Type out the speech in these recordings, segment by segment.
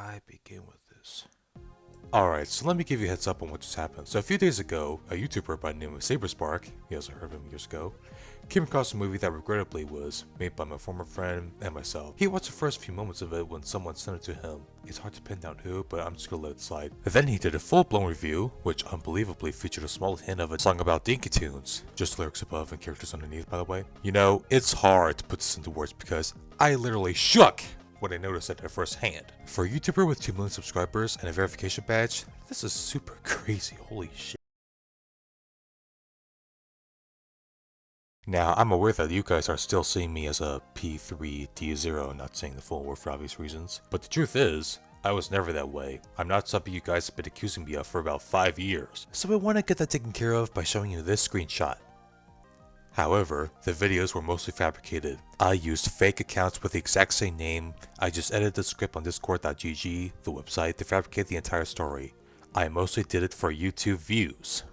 I begin with this? Alright, so let me give you a heads up on what just happened. So a few days ago, a YouTuber by the name of Saberspark, you guys heard of him years ago, came across a movie that regrettably was made by my former friend and myself. He watched the first few moments of it when someone sent it to him. It's hard to pin down who, but I'm just gonna let it slide. Then he did a full-blown review, which unbelievably featured a small hint of a song about dinky tunes. Just lyrics above and characters underneath, by the way. You know, it's hard to put this into words because I literally shook when I noticed it at first hand. For a YouTuber with 2 million subscribers and a verification badge, this is super crazy, holy shit. Now, I'm aware that you guys are still seeing me as a P3D0, not saying the full word for obvious reasons, but the truth is, I was never that way. I'm not something you guys have been accusing me of for about 5 years, so I want to get that taken care of by showing you this screenshot. However, the videos were mostly fabricated. I used fake accounts with the exact same name. I just edited the script on discord.gg, the website, to fabricate the entire story. I mostly did it for YouTube views.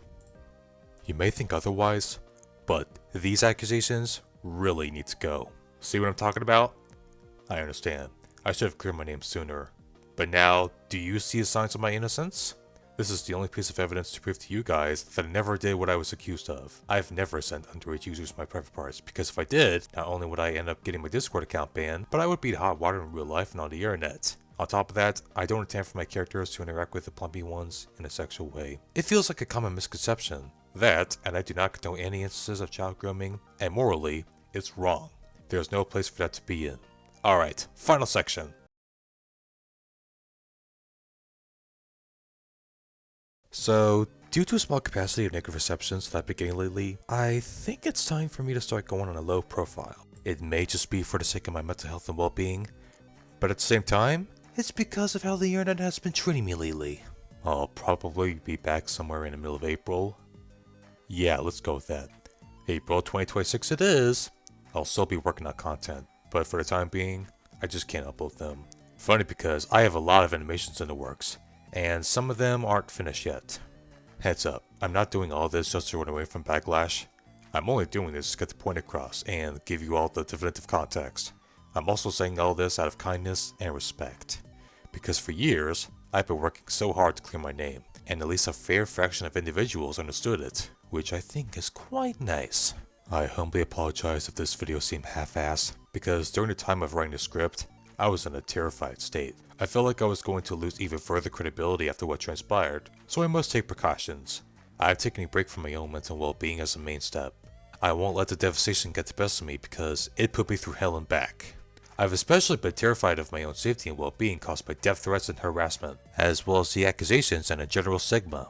You may think otherwise, but these accusations really need to go. See what I'm talking about? I understand. I should have cleared my name sooner. But now, do you see the signs of my innocence? This is the only piece of evidence to prove to you guys that I never did what I was accused of. I've never sent underage users my private parts, because if I did, not only would I end up getting my Discord account banned, but I would be hot water in real life and on the internet. On top of that, I don't intend for my characters to interact with the plumpy ones in a sexual way. It feels like a common misconception. That, and I do not condone any instances of child grooming, and morally, it's wrong. There's no place for that to be in. Alright, final section. So, due to a small capacity of negative receptions that I've been getting lately, I think it's time for me to start going on a low profile. It may just be for the sake of my mental health and well-being, but at the same time, it's because of how the internet has been treating me lately. I'll probably be back somewhere in the middle of April. Yeah, let's go with that. April 2026 it is! I'll still be working on content, but for the time being, I just can't upload them. Funny because I have a lot of animations in the works, and some of them aren't finished yet. Heads up, I'm not doing all this just to run away from backlash. I'm only doing this to get the point across and give you all the definitive context. I'm also saying all this out of kindness and respect. Because for years, I've been working so hard to clear my name, and at least a fair fraction of individuals understood it, which I think is quite nice. I humbly apologize if this video seemed half-assed, because during the time of writing the script, I was in a terrified state. I felt like I was going to lose even further credibility after what transpired, so I must take precautions. I have taken a break from my own mental well-being as a main step. I won't let the devastation get the best of me because it put me through hell and back. I've especially been terrified of my own safety and well-being caused by death threats and harassment, as well as the accusations and a general stigma.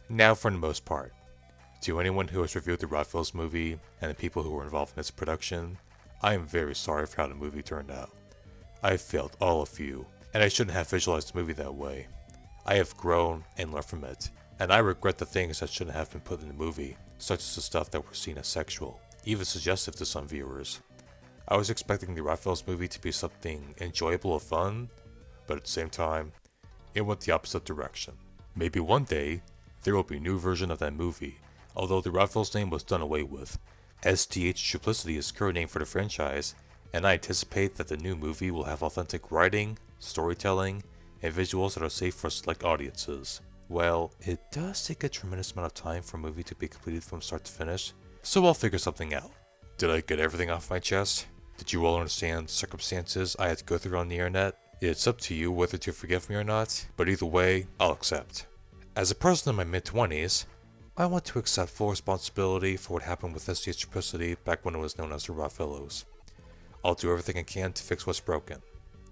Now for the most part. To anyone who has reviewed the Rodfellows movie and the people who were involved in its production, I am very sorry for how the movie turned out. I failed all of you, and I shouldn't have visualized the movie that way. I have grown and learned from it, and I regret the things that shouldn't have been put in the movie, such as the stuff that were seen as sexual, even suggestive to some viewers. I was expecting the Rodfellows movie to be something enjoyable or fun, but at the same time, it went the opposite direction. Maybe one day, there will be a new version of that movie, although the Rodfellows name was done away with. STH Triplicity is the current name for the franchise, and I anticipate that the new movie will have authentic writing, storytelling, and visuals that are safe for select audiences. Well, it does take a tremendous amount of time for a movie to be completed from start to finish, so I'll figure something out. Did I get everything off my chest? Did you all understand the circumstances I had to go through on the internet? It's up to you whether to forgive me or not, but either way, I'll accept. As a person in my mid-20s, I want to accept full responsibility for what happened with STH Triplicity back when it was known as the Rodfellows. I'll do everything I can to fix what's broken.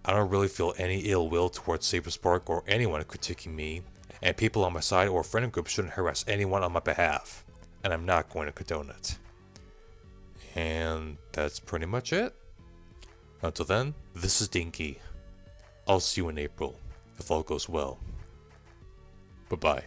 I don't really feel any ill will towards Saberspark or anyone critiquing me, and people on my side or friend group shouldn't harass anyone on my behalf, and I'm not going to condone it. And that's pretty much it. Until then, this is Dinky. I'll see you in April, if all goes well. Bye-bye.